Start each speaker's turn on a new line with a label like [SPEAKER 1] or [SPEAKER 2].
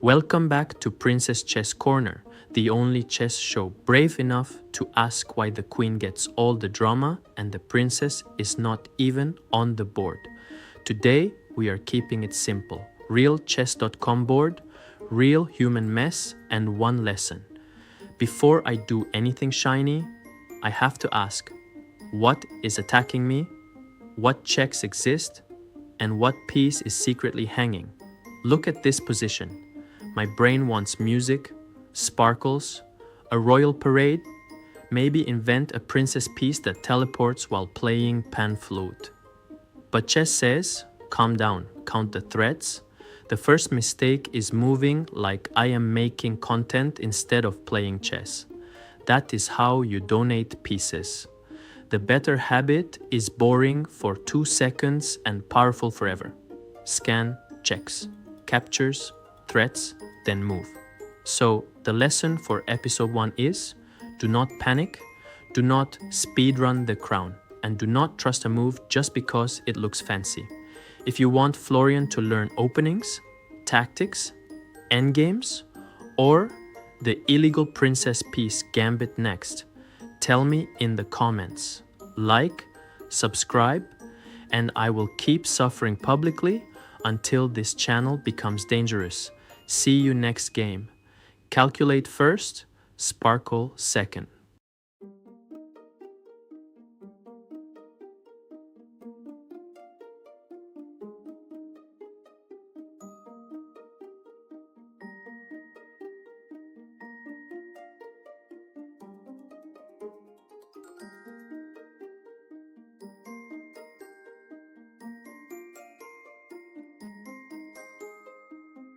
[SPEAKER 1] Welcome back to Princess Chess Corner, the only chess show brave enough to ask why the queen gets all the drama and the princess is not even on the board. Today, we are keeping it simple. Real chess.com board, real human mess, and one lesson. Before I do anything shiny, I have to ask, what is attacking me? What checks exist? And what piece is secretly hanging? Look at this position. My brain wants music, sparkles, a royal parade, maybe invent a princess piece that teleports while playing pan flute. But chess says, calm down, count the threads. The first mistake is moving like I am making content instead of playing chess. That is how you donate pieces. The better habit is boring for 2 seconds and powerful forever. Scan, checks, captures, threats, then move. So the lesson for episode 1 is, do not panic, do not speedrun the crown, and do not trust a move just because it looks fancy. If you want Florian to learn openings, tactics, endgames, or the illegal princess piece gambit next, tell me in the comments. Like, subscribe, and I will keep suffering publicly until this channel becomes dangerous. See you next game. Calculate first, sparkle second.